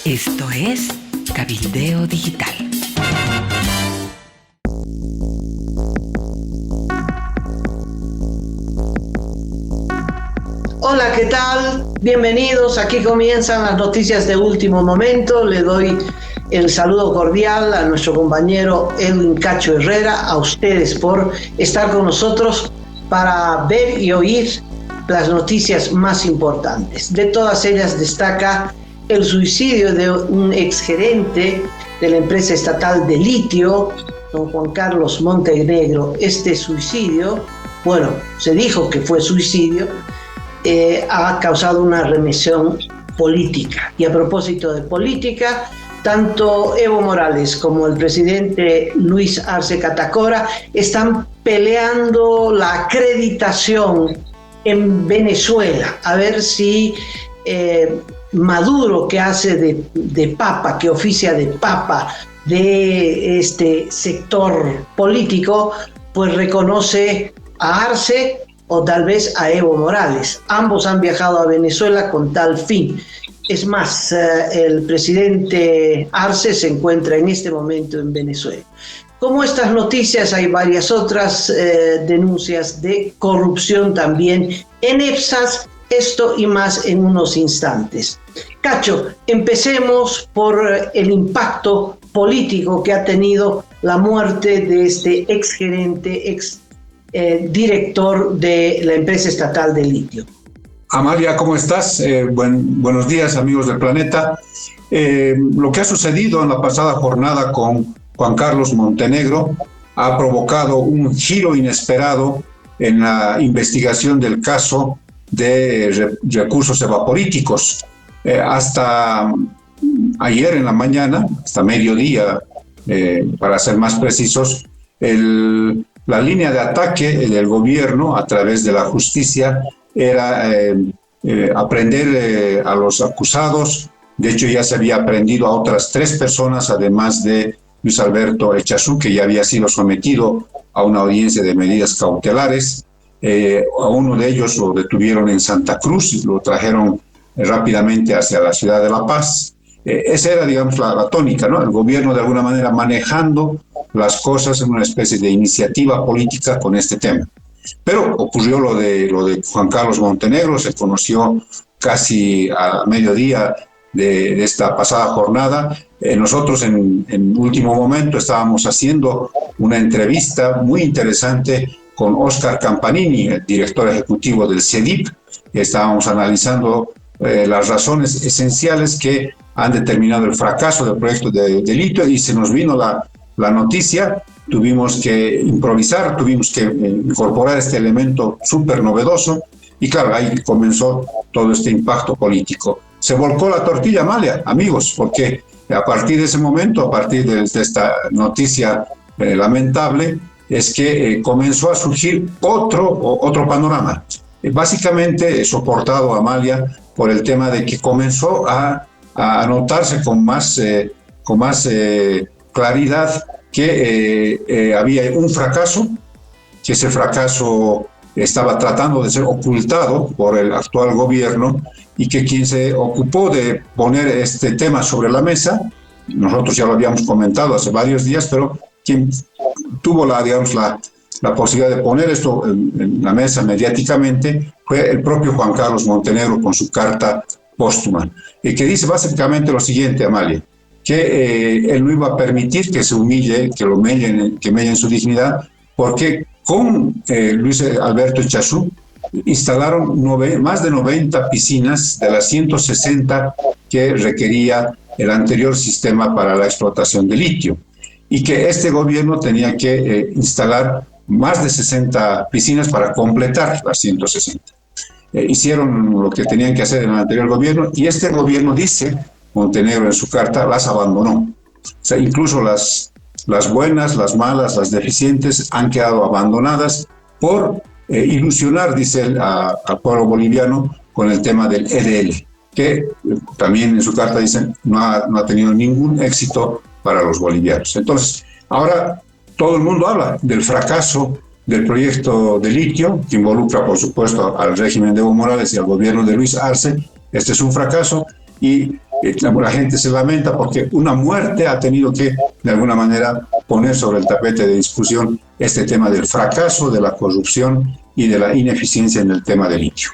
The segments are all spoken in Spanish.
Esto es Cabildeo Digital. Hola, ¿qué tal? Bienvenidos. Aquí comienzan las noticias de último momento. Le doy el saludo cordial a nuestro compañero Edwin Cacho Herrera, a ustedes por estar con nosotros para ver y oír las noticias más importantes. De todas ellas destaca el suicidio de un exgerente de la empresa estatal de litio, don Juan Carlos Montenegro. Este suicidio, bueno, se dijo que fue suicidio, ha causado una remisión política. Y a propósito de política, tanto Evo Morales como el presidente Luis Arce Catacora están peleando la acreditación en Venezuela, a ver si Maduro, que hace de papa, que oficia de papa de este sector político, pues reconoce a Arce o tal vez a Evo Morales. Ambos han viajado a Venezuela con tal fin. Es más, el presidente Arce se encuentra en este momento en Venezuela. Como estas noticias, hay varias otras denuncias de corrupción también en EPSAS, esto y más en unos instantes. Cacho, empecemos por el impacto político que ha tenido la muerte de este exgerente, director de la empresa estatal de litio. Amalia, ¿cómo estás? Buenos días, amigos del planeta. Lo que ha sucedido en la pasada jornada con Juan Carlos Montenegro ha provocado un giro inesperado en la investigación del caso de recursos evaporíticos. Hasta ayer en la mañana, hasta mediodía, para ser más precisos, la línea de ataque del gobierno a través de la justicia era aprender a los acusados. De hecho, ya se había aprendido a otras 3 personas, además de Luis Alberto Echazú, que ya había sido sometido a una audiencia de medidas cautelares. A uno de ellos lo detuvieron en Santa Cruz y lo trajeron rápidamente hacia la ciudad de La Paz. Esa era, digamos, la tónica, ¿no? El gobierno de alguna manera manejando las cosas en una especie de iniciativa política con este tema. Pero ocurrió lo de Juan Carlos Montenegro, se conoció casi a mediodía de esta pasada jornada. Nosotros en último momento estábamos haciendo una entrevista muy interesante con Oscar Campanini, el director ejecutivo del CEDIP. Estábamos analizando las razones esenciales que han determinado el fracaso del proyecto de litio, y se nos vino la noticia. Tuvimos que improvisar, tuvimos que incorporar este elemento súper novedoso, y claro, ahí comenzó todo este impacto político. Se volcó la tortilla, Amalia, amigos, porque a partir de ese momento, a partir de esta noticia lamentable, es que comenzó a surgir otro panorama, básicamente soportado, Amalia, por el tema de que comenzó a notarse con más claridad que había un fracaso, que ese fracaso estaba tratando de ser ocultado por el actual gobierno, y que quien se ocupó de poner este tema sobre la mesa, nosotros ya lo habíamos comentado hace varios días, pero quien tuvo la posibilidad de poner esto en la mesa mediáticamente fue el propio Juan Carlos Montenegro con su carta póstuma, que dice básicamente lo siguiente, Amalia, que él no iba a permitir que se humille, que mellen su dignidad, porque con Luis Alberto Echazú instalaron más de 90 piscinas de las 160 que requería el anterior sistema para la explotación de litio, y que este gobierno tenía que instalar más de 60 piscinas para completar las 160. Hicieron lo que tenían que hacer en el anterior gobierno, y este gobierno, dice Montenegro en su carta, las abandonó. O sea, incluso las buenas, las malas, las deficientes han quedado abandonadas por ilusionar, dice él, al pueblo boliviano con el tema del EDL, que también en su carta dicen no ha tenido ningún éxito para los bolivianos. Entonces, ahora todo el mundo habla del fracaso del proyecto de litio, que involucra, por supuesto, al régimen de Evo Morales y al gobierno de Luis Arce. Este es un fracaso, y La gente se lamenta porque una muerte ha tenido que, de alguna manera, poner sobre el tapete de discusión este tema del fracaso, de la corrupción y de la ineficiencia en el tema del litio.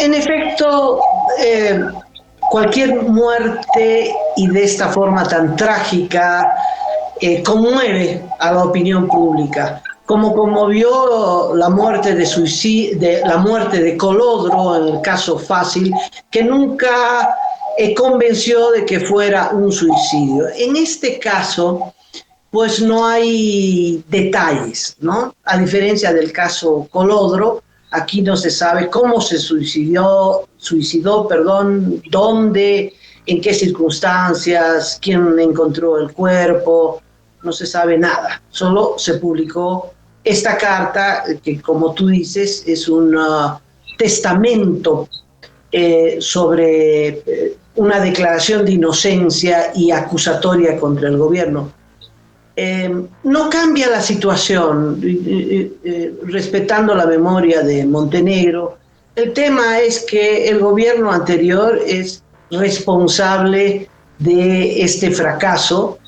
En efecto, cualquier muerte y de esta forma tan trágica conmueve a la opinión pública, como conmovió la muerte la muerte de Colodro en el caso Fácil, que nunca convenció de que fuera un suicidio. En este caso, pues no hay detalles, ¿no? A diferencia del caso Colodro, aquí no se sabe cómo se suicidó, dónde, en qué circunstancias, quién encontró el cuerpo, no se sabe nada. Solo se publicó esta carta que, como tú dices, es un testamento sobre una declaración de inocencia y acusatoria contra el gobierno. No cambia la situación, respetando la memoria de Montenegro. El tema es que el gobierno anterior es responsable de este fracaso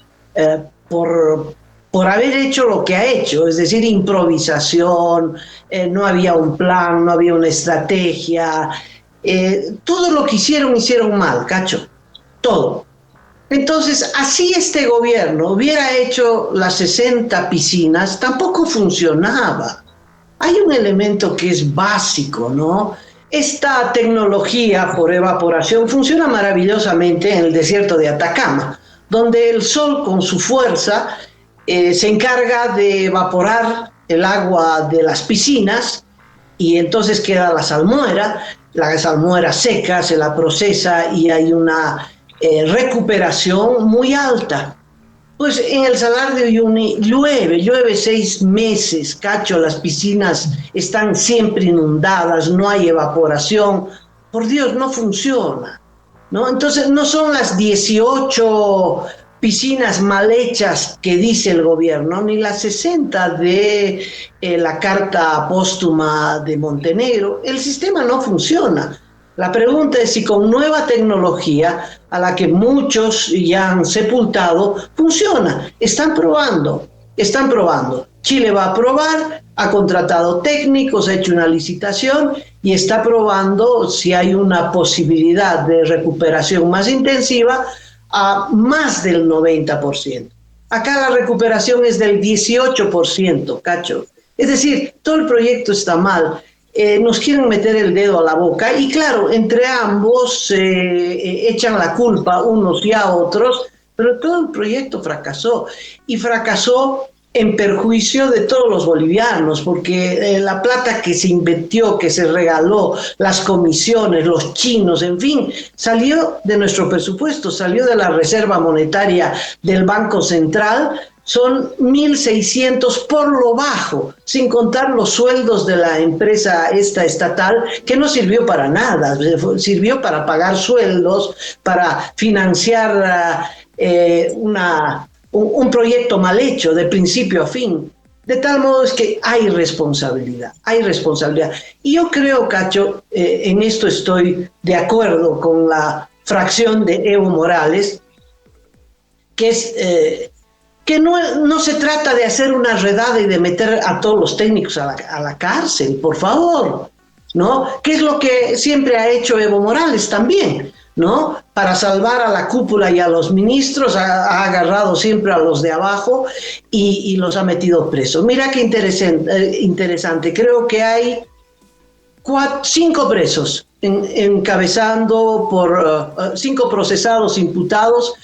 por haber hecho lo que ha hecho, es decir, improvisación, no había un plan, no había una estrategia, todo lo que hicieron mal, Cacho, todo. Entonces, así este gobierno hubiera hecho las 60 piscinas, tampoco funcionaba. Hay un elemento que es básico, ¿no? Esta tecnología por evaporación funciona maravillosamente en el desierto de Atacama, donde el sol con su fuerza se encarga de evaporar el agua de las piscinas y entonces queda la salmuera seca, se la procesa y hay una recuperación muy alta. Pues en el Salar de Uyuni llueve 6 meses, Cacho, las piscinas están siempre inundadas, no hay evaporación, por Dios, no funciona, ¿no? Entonces no son las 18 piscinas mal hechas que dice el gobierno, ni las 60 de la carta póstuma de Montenegro. El sistema no funciona. La pregunta es si con nueva tecnología, a la que muchos ya han sepultado, funciona. Están probando. Chile va a probar, ha contratado técnicos, ha hecho una licitación y está probando si hay una posibilidad de recuperación más intensiva a más del 90%. Acá la recuperación es del 18%, Cacho. Es decir, todo el proyecto está mal. Nos quieren meter el dedo a la boca y claro, entre ambos echan la culpa unos y a otros, pero todo el proyecto fracasó y fracasó en perjuicio de todos los bolivianos, porque la plata que se invirtió, que se regaló, las comisiones, los chinos, en fin, salió de nuestro presupuesto, salió de la Reserva Monetaria del Banco Central. Son 1.600 por lo bajo, sin contar los sueldos de la empresa estatal, que no sirvió para nada, sirvió para pagar sueldos, para financiar un proyecto mal hecho de principio a fin. De tal modo es que hay responsabilidad. Y yo creo, Cacho, en esto estoy de acuerdo con la fracción de Evo Morales, que es... que no se trata de hacer una redada y de meter a todos los técnicos a la cárcel, por favor, ¿no? Que es lo que siempre ha hecho Evo Morales también, ¿no? Para salvar a la cúpula y a los ministros, ha agarrado siempre a los de abajo y los ha metido presos. Mira qué interesante. Creo que hay 5 presos, encabezando por 5 procesados imputados.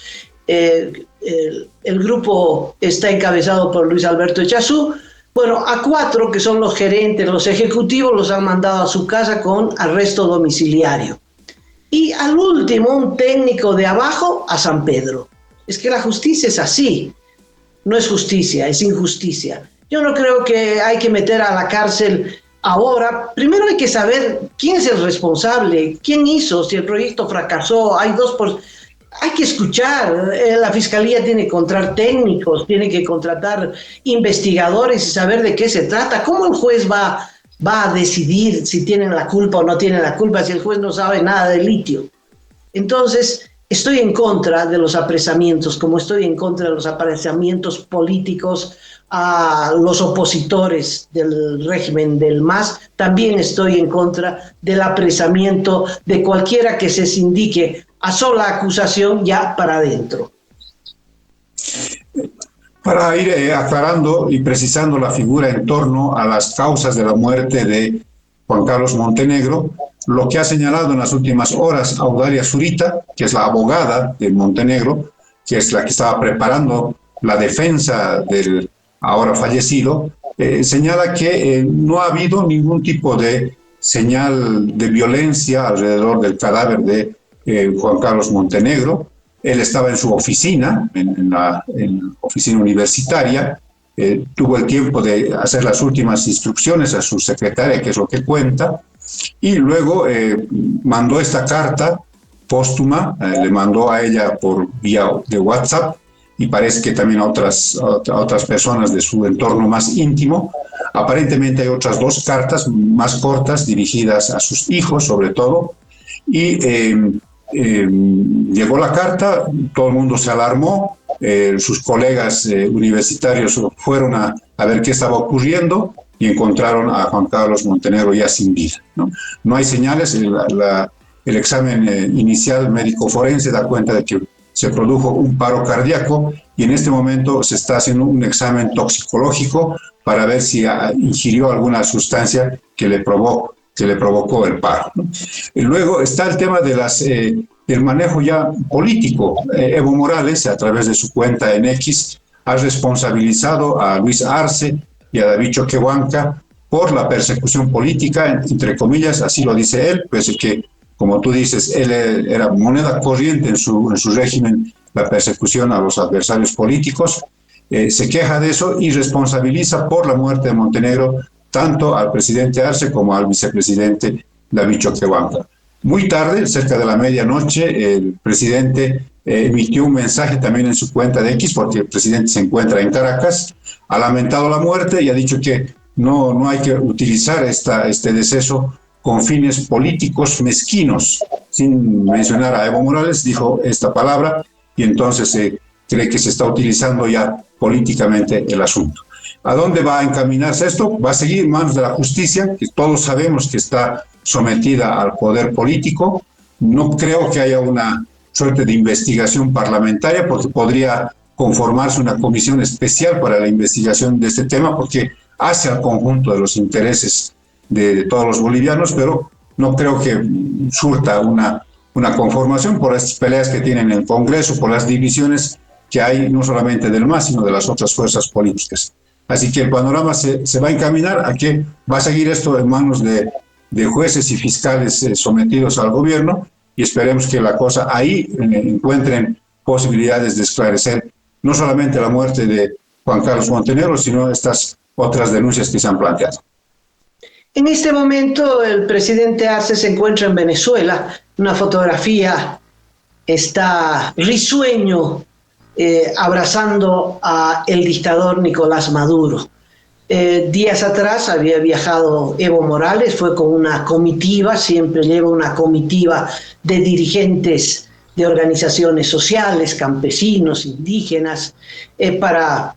El grupo está encabezado por Luis Alberto Echazú. Bueno, a 4 que son los gerentes, los ejecutivos, los han mandado a su casa con arresto domiciliario. Y al último, un técnico de abajo, a San Pedro. Es que la justicia es así. No es justicia, es injusticia. Yo no creo que hay que meter a la cárcel ahora. Primero hay que saber quién es el responsable, quién hizo, si el proyecto fracasó. Hay que escuchar, la fiscalía tiene que contratar técnicos, tiene que contratar investigadores y saber de qué se trata. ¿Cómo el juez va va a decidir si tienen la culpa o no tienen la culpa, si el juez no sabe nada de litio. Entonces, estoy en contra de los apresamientos, como estoy en contra de los apresamientos políticos a los opositores del régimen del MAS. También estoy en contra del apresamiento de cualquiera que se indique a sola acusación ya para adentro. Para ir aclarando y precisando la figura en torno a las causas de la muerte de Juan Carlos Montenegro, lo que ha señalado en las últimas horas Audalia Zurita, que es la abogada de Montenegro, que es la que estaba preparando la defensa del ahora fallecido, señala que no ha habido ningún tipo de señal de violencia alrededor del cadáver de Juan Carlos Montenegro. Él estaba en su oficina, en la oficina universitaria, tuvo el tiempo de hacer las últimas instrucciones a su secretaria, que es lo que cuenta, y luego mandó esta carta póstuma, le mandó a ella por vía de WhatsApp, y parece que también a otras personas de su entorno más íntimo. Aparentemente hay otras 2 cartas más cortas dirigidas a sus hijos, sobre todo, y llegó la carta, todo el mundo se alarmó, sus colegas universitarios fueron a ver qué estaba ocurriendo y encontraron a Juan Carlos Montenegro ya sin vida, ¿no? No hay señales, el examen inicial médico forense da cuenta de que se produjo un paro cardíaco y en este momento se está haciendo un examen toxicológico para ver si ingirió alguna sustancia que le provocó el paro, ¿no? Y luego está el tema de del manejo ya político. Evo Morales, a través de su cuenta en X, ha responsabilizado a Luis Arce y a David Choquehuanca por la persecución política, entre comillas, así lo dice él, pues que, como tú dices, él era moneda corriente en su régimen, la persecución a los adversarios políticos. Se queja de eso y responsabiliza por la muerte de Montenegro tanto al presidente Arce como al vicepresidente David Choquehuanca. Muy tarde, cerca de la medianoche, el presidente emitió un mensaje también en su cuenta de X, porque el presidente se encuentra en Caracas, ha lamentado la muerte y ha dicho que no hay que utilizar este deceso con fines políticos mezquinos. Sin mencionar a Evo Morales, dijo esta palabra y entonces cree que se está utilizando ya políticamente el asunto. ¿A dónde va a encaminarse esto? Va a seguir en manos de la justicia, que todos sabemos que está sometida al poder político. No creo que haya una suerte de investigación parlamentaria, porque podría conformarse una comisión especial para la investigación de este tema, porque hace al conjunto de los intereses de todos los bolivianos, pero no creo que surta una conformación por las peleas que tienen en el Congreso, por las divisiones que hay no solamente del MAS, sino de las otras fuerzas políticas. Así que el panorama se va a encaminar a que va a seguir esto en manos de jueces y fiscales sometidos al gobierno, y esperemos que la cosa ahí encuentren posibilidades de esclarecer no solamente la muerte de Juan Carlos Montenegro, sino estas otras denuncias que se han planteado. En este momento el presidente Arce se encuentra en Venezuela. Una fotografía está risueño abrazando a el dictador Nicolás Maduro. Días atrás había viajado Evo Morales, fue con una comitiva, siempre lleva una comitiva de dirigentes de organizaciones sociales, campesinos, indígenas, para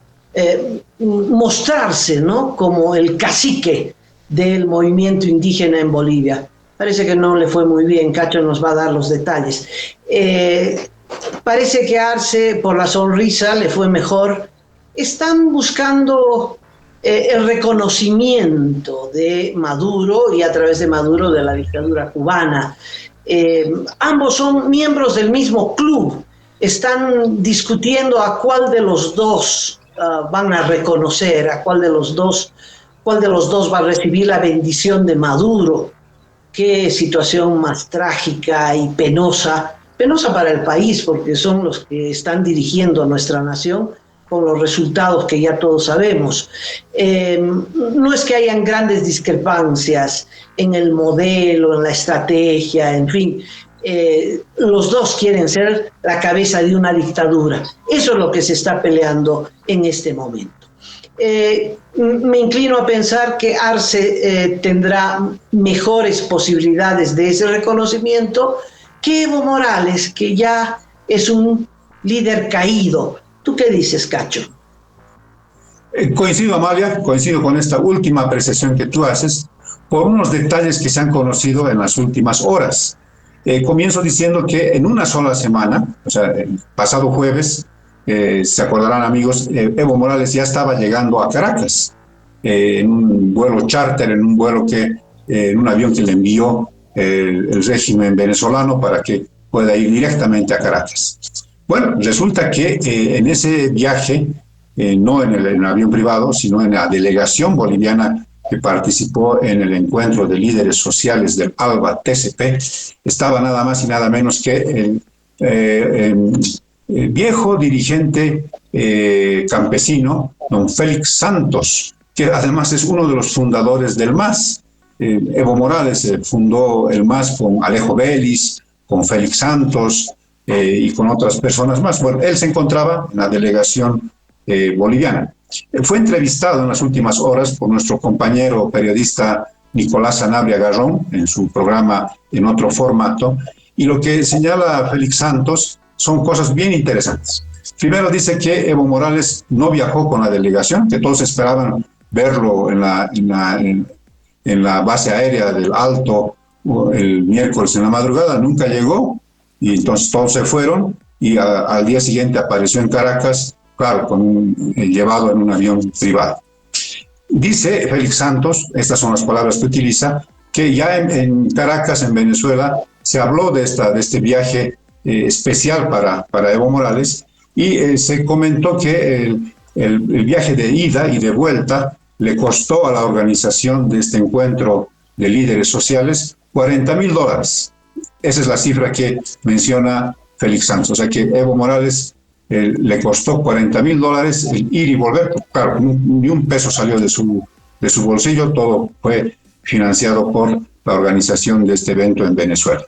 mostrarse, ¿no?, como el cacique del movimiento indígena en Bolivia. Parece que no le fue muy bien, Cacho nos va a dar los detalles. Parece que Arce, por la sonrisa, le fue mejor. Están buscando el reconocimiento de Maduro y a través de Maduro de la dictadura cubana. Ambos son miembros del mismo club. Están discutiendo a cuál de los dos van a reconocer, a cuál de los dos va a recibir la bendición de Maduro. Qué situación más trágica y penosa para el país, porque son los que están dirigiendo a nuestra nación con los resultados que ya todos sabemos. No es que hayan grandes discrepancias en el modelo, en la estrategia, en fin. Los dos quieren ser la cabeza de una dictadura. Eso es lo que se está peleando en este momento. Me inclino a pensar que Arce tendrá mejores posibilidades de ese reconocimiento que Evo Morales, que ya es un líder caído. ¿Tú qué dices, Cacho? Coincido, Amalia, coincido con esta última apreciación que tú haces por unos detalles que se han conocido en las últimas horas. Comienzo diciendo que en una sola semana, o sea, el pasado jueves, se acordarán amigos, Evo Morales ya estaba llegando a Caracas en un vuelo charter, en un avión que le envió el régimen venezolano para que pueda ir directamente a Caracas. Bueno, resulta que en ese viaje, no en el avión privado, sino en la delegación boliviana que participó en el encuentro de líderes sociales del ALBA-TCP, estaba nada más y nada menos que el viejo dirigente campesino, don Félix Santos, que además es uno de los fundadores del MAS. Evo Morales fundó el MAS con Alejo Vélez, con Félix Santos y con otras personas más. Bueno, él se encontraba en la delegación boliviana. Fue entrevistado en las últimas horas por nuestro compañero periodista Nicolás Sanabria Garrón en su programa en otro formato, y lo que señala Félix Santos son cosas bien interesantes. Primero dice que Evo Morales no viajó con la delegación, que todos esperaban verlo en la base aérea del Alto el miércoles en la madrugada, nunca llegó, y entonces todos se fueron, y al día siguiente apareció en Caracas, claro, llevado en un avión privado. Dice Félix Santos, estas son las palabras que utiliza, que ya en Caracas, en Venezuela, se habló de este viaje especial para Evo Morales, y se comentó que el viaje de ida y de vuelta le costó a la organización de este encuentro de líderes sociales $40,000. Esa es la cifra que menciona Félix Santos. O sea que Evo Morales le costó $40,000 el ir y volver. Claro, ni un peso salió de su bolsillo, todo fue financiado por la organización de este evento en Venezuela.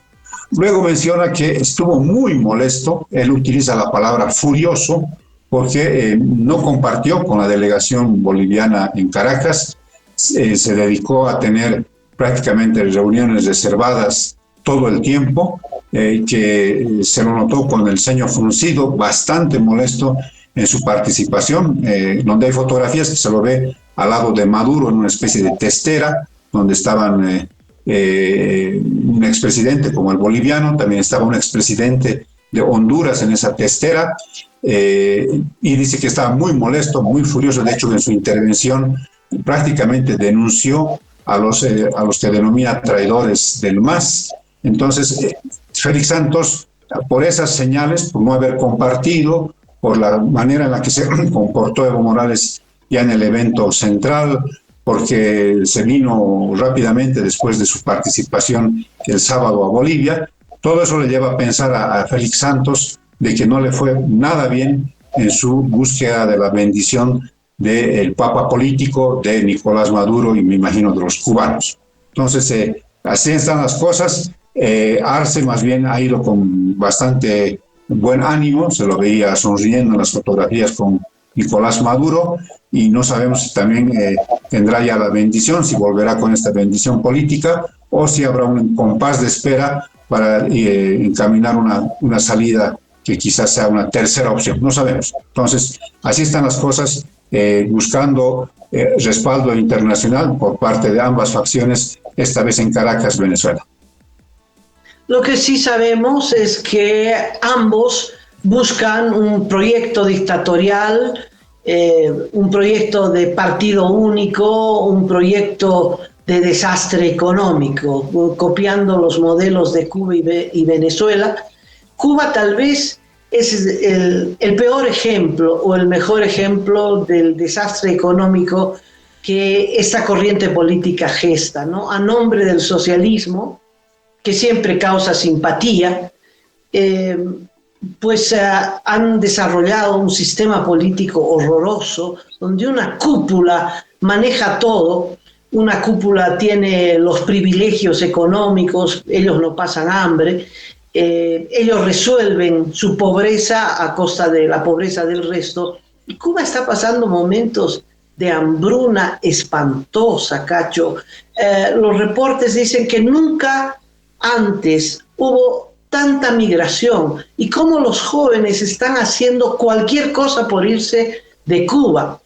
Luego menciona que estuvo muy molesto, él utiliza la palabra furioso, porque no compartió con la delegación boliviana en Caracas, se dedicó a tener prácticamente reuniones reservadas todo el tiempo, que se lo notó con el ceño fruncido, bastante molesto en su participación, donde hay fotografías que se lo ve al lado de Maduro en una especie de testera, donde estaban un expresidente como el boliviano, también estaba un expresidente de Honduras en esa testera, y dice que estaba muy molesto, muy furioso. De hecho, en su intervención prácticamente denunció a los que denomina traidores del MAS. Entonces, Félix Santos, por esas señales, por no haber compartido, por la manera en la que se comportó Evo Morales ya en el evento central, porque se vino rápidamente después de su participación el sábado a Bolivia, todo eso le lleva a pensar a Félix Santos de que no le fue nada bien en su búsqueda de la bendición del papa político de Nicolás Maduro y me imagino de los cubanos. Entonces, así están las cosas. Arce más bien ha ido con bastante buen ánimo, se lo veía sonriendo en las fotografías con Nicolás Maduro, y no sabemos si también tendrá ya la bendición, si volverá con esta bendición política o si habrá un compás de espera para encaminar una salida que quizás sea una tercera opción, no sabemos. Entonces, así están las cosas, buscando respaldo internacional por parte de ambas facciones, esta vez en Caracas, Venezuela. Lo que sí sabemos es que ambos buscan un proyecto dictatorial, un proyecto de partido único, un proyecto de desastre económico, copiando los modelos de Cuba y Venezuela. Cuba tal vez es el peor ejemplo o el mejor ejemplo del desastre económico que esta corriente política gesta, ¿no? A nombre del socialismo, que siempre causa simpatía, pues han desarrollado un sistema político horroroso, donde una cúpula maneja todo. Una cúpula tiene los privilegios económicos, ellos no pasan hambre, ellos resuelven su pobreza a costa de la pobreza del resto. Y Cuba está pasando momentos de hambruna espantosa, Cacho. Los reportes dicen que nunca antes hubo tanta migración y cómo los jóvenes están haciendo cualquier cosa por irse de Cuba.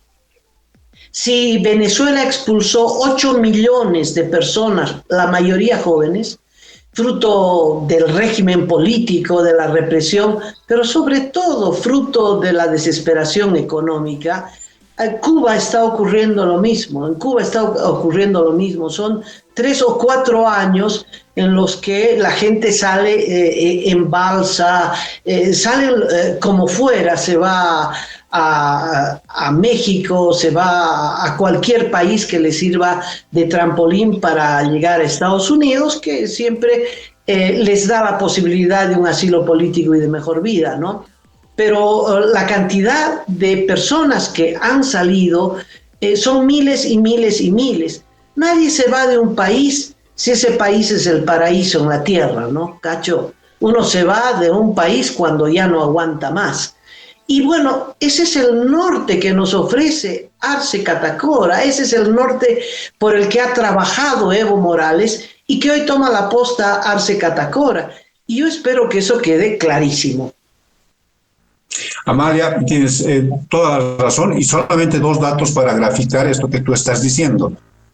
Si Venezuela expulsó 8 millones de personas, la mayoría jóvenes, fruto del régimen político, de la represión, pero sobre todo fruto de la desesperación económica, en Cuba está ocurriendo lo mismo. En Cuba está ocurriendo lo mismo. Son 3 o 4 años en los que la gente sale en balsa, sale como fuera, se va a México, se va a cualquier país que le sirva de trampolín para llegar a Estados Unidos, que siempre les da la posibilidad de un asilo político y de mejor vida, ¿no? Pero la cantidad de personas que han salido son miles y miles y miles. Nadie se va de un país si ese país es el paraíso en la tierra, ¿no, Cacho? Uno se va de un país cuando ya no aguanta más. Y bueno, ese es el norte que nos ofrece Arce Catacora, ese es el norte por el que ha trabajado Evo Morales y que hoy toma la posta Arce Catacora. Y yo espero que eso quede clarísimo. Amalia, tienes toda la razón y solamente 2 datos para graficar esto que tú estás diciendo.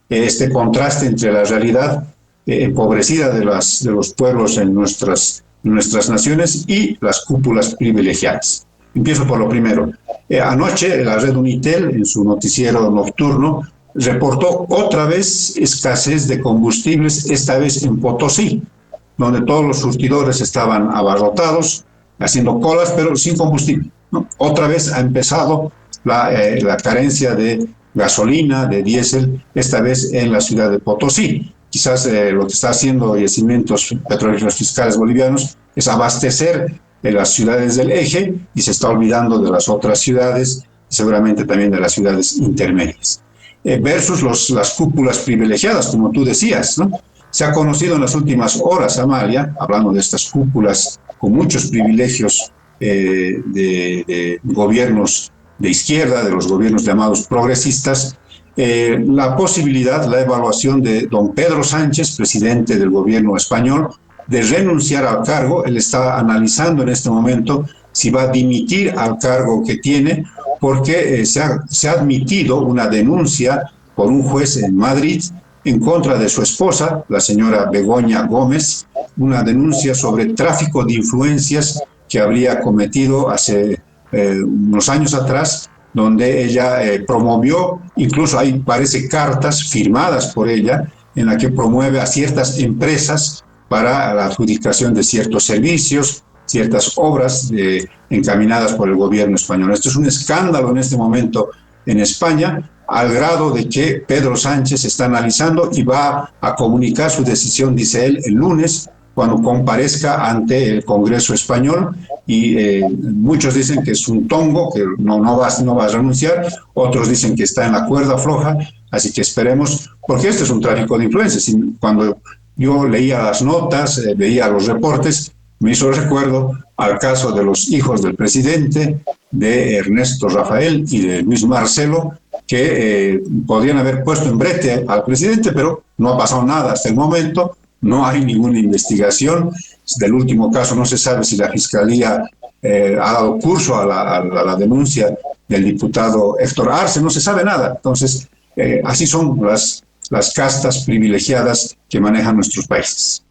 Este contraste entre la realidad empobrecida de los pueblos en nuestras naciones y las cúpulas privilegiadas. Empiezo por lo primero. Anoche la red Unitel, en su noticiero nocturno, reportó otra vez escasez de combustibles, esta vez en Potosí, donde todos los surtidores estaban abarrotados, haciendo colas, pero sin combustible, ¿no? Otra vez ha empezado la carencia de gasolina, de diésel, esta vez en la ciudad de Potosí. Quizás lo que está haciendo Yacimientos Petrolíferos Fiscales Bolivianos es abastecer en las ciudades del eje y se está olvidando de las otras ciudades y seguramente también de las ciudades intermedias. Versus las cúpulas privilegiadas, como tú decías, ¿no? Se ha conocido en las últimas horas, Amalia, hablando de estas cúpulas con muchos privilegios de gobiernos de izquierda, de los gobiernos llamados progresistas, la posibilidad, la evaluación de don Pedro Sánchez, presidente del gobierno español, de renunciar al cargo. Él está analizando en este momento si va a dimitir al cargo que tiene, porque se ha admitido una denuncia por un juez en Madrid en contra de su esposa, la señora Begoña Gómez, una denuncia sobre tráfico de influencias que habría cometido hace unos años atrás, donde ella promovió, incluso hay parece cartas firmadas por ella, en la que promueve a ciertas empresas para la adjudicación de ciertos servicios, ciertas obras encaminadas por el gobierno español. Esto es un escándalo en este momento en España, al grado de que Pedro Sánchez está analizando y va a comunicar su decisión, dice él, el lunes, cuando comparezca ante el Congreso español, y muchos dicen que es un tongo, que no va a renunciar, otros dicen que está en la cuerda floja, así que esperemos, porque esto es un tráfico de influencias. Cuando yo leía las notas, veía los reportes, me hizo recuerdo al caso de los hijos del presidente, de Ernesto Rafael y de Luis Marcelo, que podrían haber puesto en brete al presidente, pero no ha pasado nada hasta el momento, no hay ninguna investigación. Del último caso no se sabe si la Fiscalía ha dado curso a la denuncia del diputado Héctor Arce, no se sabe nada. Entonces, así son las castas privilegiadas que manejan nuestros países.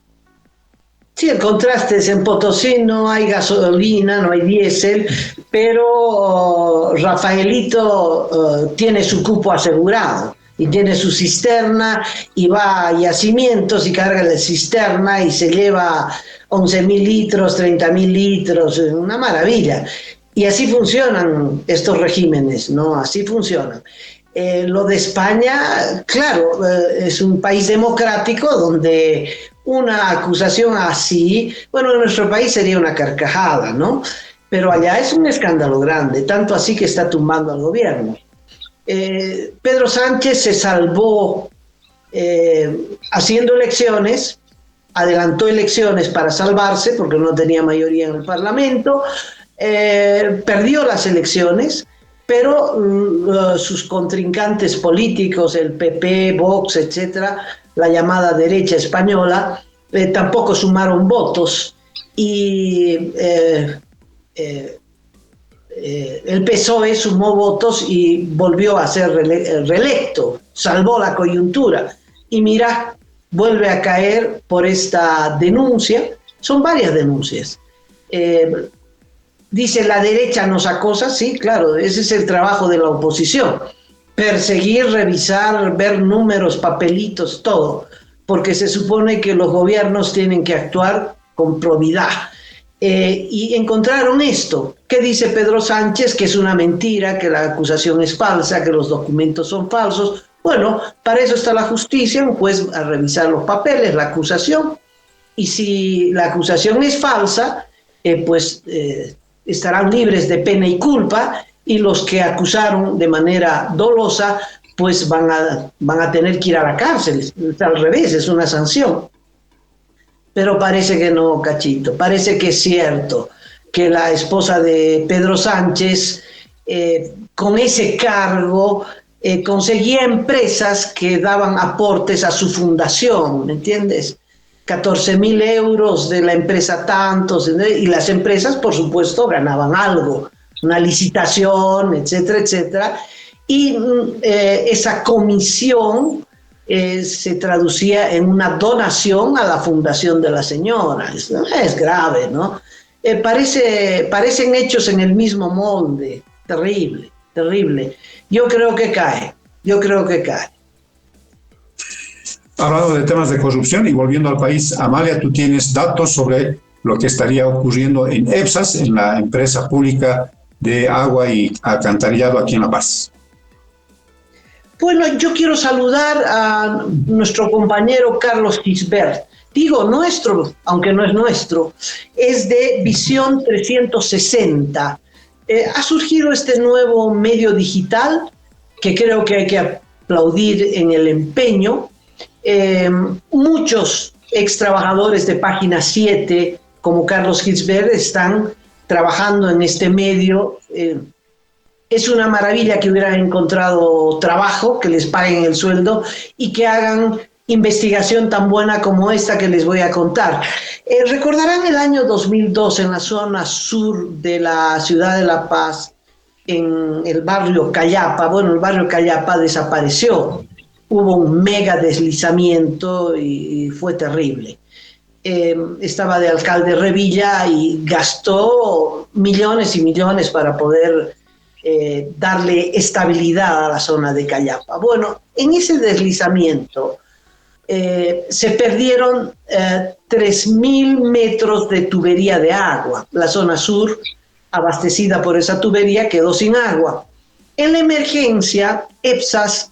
Sí, el contraste es en Potosí, no hay gasolina, no hay diésel, pero Rafaelito tiene su cupo asegurado y tiene su cisterna y va a Yacimientos y carga la cisterna y se lleva 11.000 litros, 30.000 litros, una maravilla. Y así funcionan estos regímenes, ¿no? Así funcionan. Lo de España, claro, es un país democrático donde una acusación así, bueno, en nuestro país sería una carcajada, ¿no? Pero allá es un escándalo grande, tanto así que está tumbando al gobierno. Pedro Sánchez se salvó haciendo elecciones, adelantó elecciones para salvarse porque no tenía mayoría en el Parlamento, perdió las elecciones pero sus contrincantes políticos, el PP, Vox, etcétera, la llamada derecha española, tampoco sumaron votos y el PSOE sumó votos y volvió a ser reelecto, salvó la coyuntura. Y mira, vuelve a caer por esta denuncia. Son varias denuncias. Dice la derecha nos acosa, sí, claro, ese es el trabajo de la oposición. Perseguir, revisar, ver números, papelitos, todo, porque se supone que los gobiernos tienen que actuar con probidad. Y encontraron esto. ¿Qué dice Pedro Sánchez? Que es una mentira, que la acusación es falsa, que los documentos son falsos. Bueno, para eso está la justicia, un juez a revisar los papeles, la acusación, y si la acusación es falsa, estarán libres de pena y culpa, y los que acusaron de manera dolosa, pues van a tener que ir a la cárcel. Es al revés, es una sanción. Pero parece que no, Cachito, parece que es cierto que la esposa de Pedro Sánchez, con ese cargo, conseguía empresas que daban aportes a su fundación, ¿me entiendes? 14.000 euros de la empresa tantos, y las empresas, por supuesto, ganaban algo, una licitación, etcétera, etcétera, y esa comisión se traducía en una donación a la fundación de la señora. Es grave, ¿no? Parecen hechos en el mismo molde. Terrible, terrible. Yo creo que cae. Hablando de temas de corrupción y volviendo al país, Amalia, tú tienes datos sobre lo que estaría ocurriendo en EPSAS, en la empresa pública de agua y alcantarillado aquí en La Paz. Bueno, yo quiero saludar a nuestro compañero Carlos Gisbert. Digo nuestro, aunque no es nuestro, es de Visión 360. Ha surgido este nuevo medio digital que creo que hay que aplaudir en el empeño. Muchos ex trabajadores de Página 7, como Carlos Gisbert, están trabajando en este medio. Es una maravilla que hubieran encontrado trabajo, que les paguen el sueldo y que hagan investigación tan buena como esta que les voy a contar. Recordarán el año 2002 en la zona sur de la ciudad de La Paz, en el barrio Callapa. Bueno, el barrio Callapa desapareció. Hubo un mega deslizamiento y fue terrible. Estaba de alcalde Revilla y gastó millones y millones para poder darle estabilidad a la zona de Callapa. Bueno, en ese deslizamiento se perdieron 3.000 metros de tubería de agua. La zona sur, abastecida por esa tubería, quedó sin agua. En la emergencia, EPSAS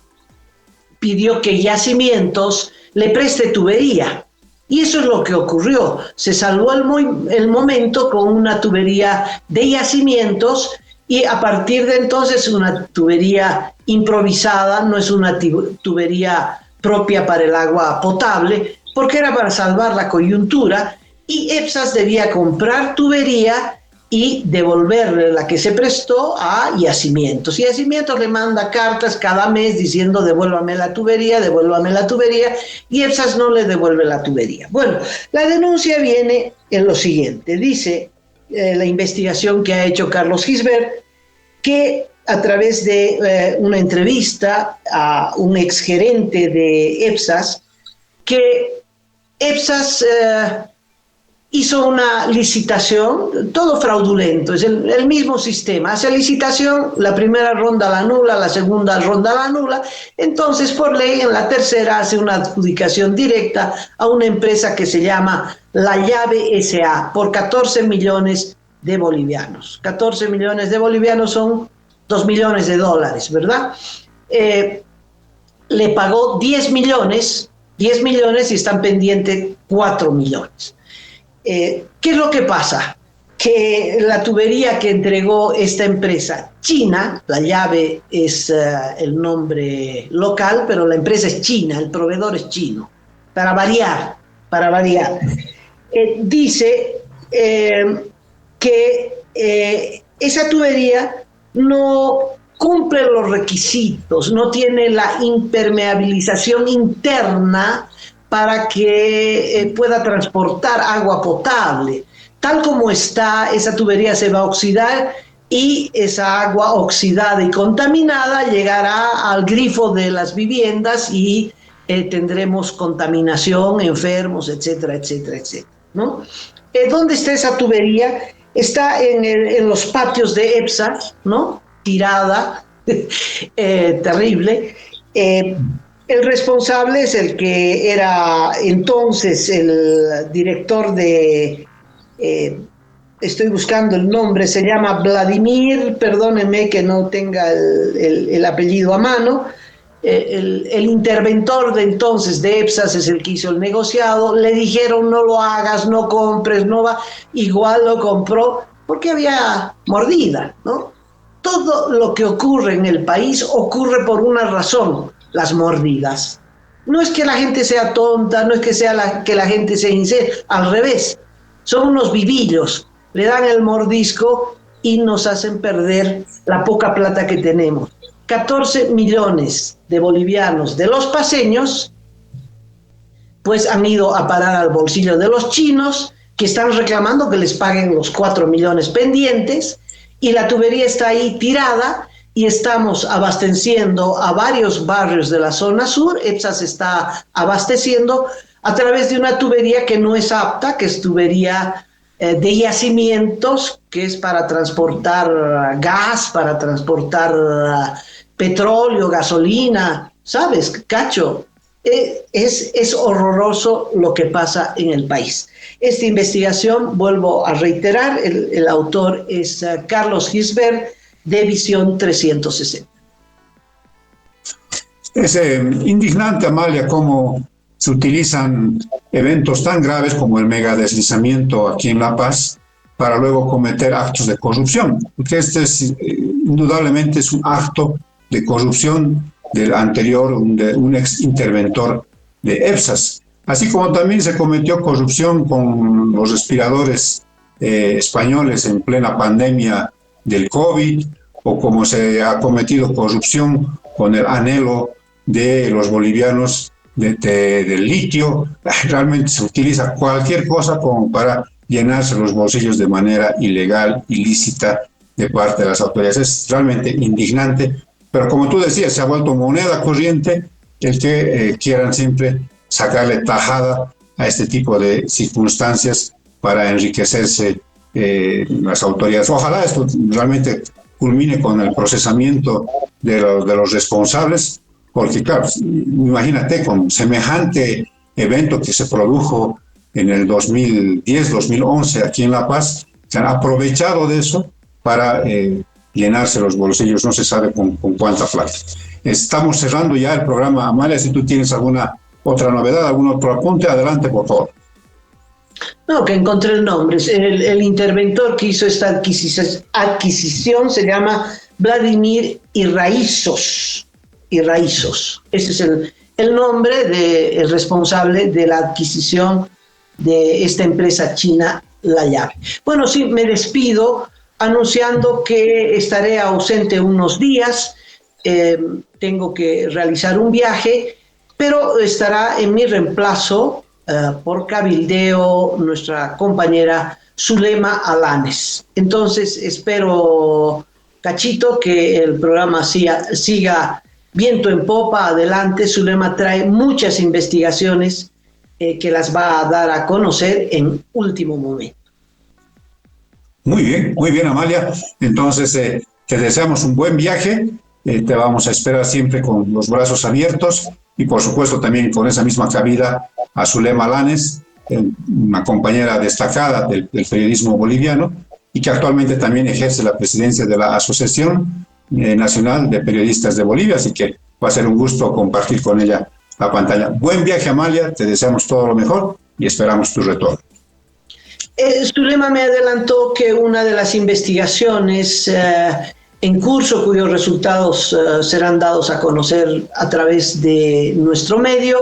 pidió que Yacimientos le preste tubería. Y eso es lo que ocurrió. Se salvó el momento con una tubería de Yacimientos, y a partir de entonces una tubería improvisada, no es una tubería propia para el agua potable, porque era para salvar la coyuntura, y EPSAS debía comprar tubería y devolverle la que se prestó a Yacimientos. Yacimientos le manda cartas cada mes diciendo devuélvame la tubería, y EPSAS no le devuelve la tubería. Bueno, la denuncia viene en lo siguiente. Dice la investigación que ha hecho Carlos Gisbert, que a través de una entrevista a un exgerente de EPSAS, que EPSAS hizo una licitación, todo fraudulento, es el mismo sistema, hace licitación, la primera ronda la anula, la segunda ronda la anula, entonces por ley en la tercera hace una adjudicación directa a una empresa que se llama La Llave S.A. por 14 millones de bolivianos. 14 millones de bolivianos son 2 millones de dólares, ¿verdad? Le pagó 10 millones y están pendientes 4 millones. ¿Qué es lo que pasa? Que la tubería que entregó esta empresa china, La Llave es el nombre local, pero la empresa es china, el proveedor es chino, para variar. Dice que esa tubería no cumple los requisitos, no tiene la impermeabilización interna para que pueda transportar agua potable. Tal como está, esa tubería se va a oxidar y esa agua oxidada y contaminada llegará al grifo de las viviendas y tendremos contaminación, enfermos, etcétera, etcétera, etcétera, ¿no? ¿Dónde está esa tubería? Está en los patios de EPSA, ¿no? Tirada, terrible. El responsable es el que era entonces el director de... estoy buscando el nombre, se llama Vladimir, perdónenme que no tenga el apellido a mano. El interventor de entonces de EPSAS es el que hizo el negociado. Le dijeron no lo hagas, no compres, no va. Igual lo compró porque había mordida, ¿no? Todo lo que ocurre en el país ocurre por una razón, las mordidas. No es que la gente sea tonta, no es que que la gente sea inseria, al revés. Son unos vivillos, le dan el mordisco y nos hacen perder la poca plata que tenemos. 14 millones de bolivianos de los paseños pues han ido a parar al bolsillo de los chinos, que están reclamando que les paguen los 4 millones pendientes, y la tubería está ahí tirada y estamos abasteciendo a varios barrios de la zona sur. EPSA se está abasteciendo a través de una tubería que no es apta, que es tubería de yacimientos, que es para transportar gas, para transportar petróleo, gasolina, ¿sabes, Cacho? Es horroroso lo que pasa en el país. Esta investigación, vuelvo a reiterar, el autor es Carlos Gisbert, de Visión 360. Es indignante, Amalia, cómo se utilizan eventos tan graves como el megadeslizamiento aquí en La Paz para luego cometer actos de corrupción, porque indudablemente es un acto de corrupción del anterior, de un ex interventor de EPSAS, así como también se cometió corrupción con los respiradores españoles en plena pandemia del COVID, o como se ha cometido corrupción con el anhelo de los bolivianos del litio. Realmente se utiliza cualquier cosa como para llenarse los bolsillos de manera ilegal, ilícita, de parte de las autoridades. Es realmente indignante, pero como tú decías, se ha vuelto moneda corriente el que quieran siempre sacarle tajada a este tipo de circunstancias para enriquecerse las autoridades. Ojalá esto realmente culmine con el procesamiento de los responsables, porque claro, imagínate, con semejante evento que se produjo en el 2010-2011 aquí en La Paz, se han aprovechado de eso para llenarse los bolsillos, no se sabe con cuánta plata. Estamos cerrando ya el programa. Amalia, si tú tienes alguna otra novedad, algún otro apunte, adelante, por favor. No, que encontré el nombre. El interventor que hizo esta adquisición se llama Vladimir Irraizos. Ese es el nombre del responsable de la adquisición de esta empresa china, La Llave. Bueno, sí, me despido anunciando que estaré ausente unos días. Tengo que realizar un viaje, pero estará en mi reemplazo por cabildeo nuestra compañera Zulema Alanes. Entonces espero, Cachito, que el programa siga viento en popa, adelante. Zulema trae muchas investigaciones que las va a dar a conocer en último momento. Muy bien, Amalia. Entonces, te deseamos un buen viaje. Te vamos a esperar siempre con los brazos abiertos y, por supuesto, también con esa misma cabida a Zulema Alanes, una compañera destacada del periodismo boliviano y que actualmente también ejerce la presidencia de la Asociación Nacional de Periodistas de Bolivia, así que va a ser un gusto compartir con ella la pantalla. Buen viaje, Amalia, te deseamos todo lo mejor y esperamos tu retorno. Zulema me adelantó que una de las investigaciones en curso, cuyos resultados serán dados a conocer a través de nuestro medio,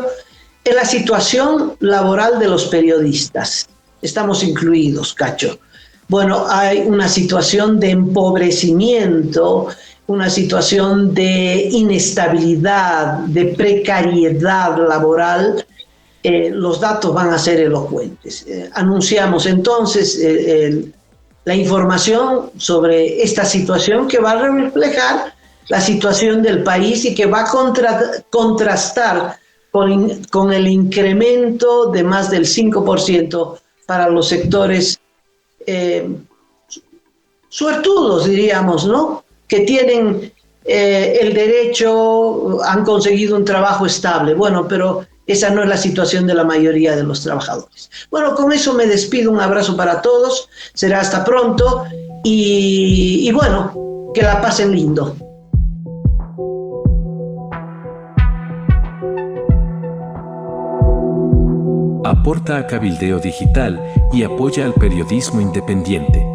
es la situación laboral de los periodistas. Estamos incluidos, Cacho. Bueno, hay una situación de empobrecimiento una situación de inestabilidad, de precariedad laboral, los datos van a ser elocuentes. Anunciamos entonces la información sobre esta situación que va a reflejar la situación del país y que va a contrastar con el incremento de más del 5% para los sectores suertudos, diríamos, ¿no? Que tienen el derecho, han conseguido un trabajo estable. Bueno, pero esa no es la situación de la mayoría de los trabajadores. Bueno, con eso me despido. Un abrazo para todos. Será hasta pronto. Y bueno, que la pasen lindo. Aporta a Cabildeo Digital y apoya al periodismo independiente.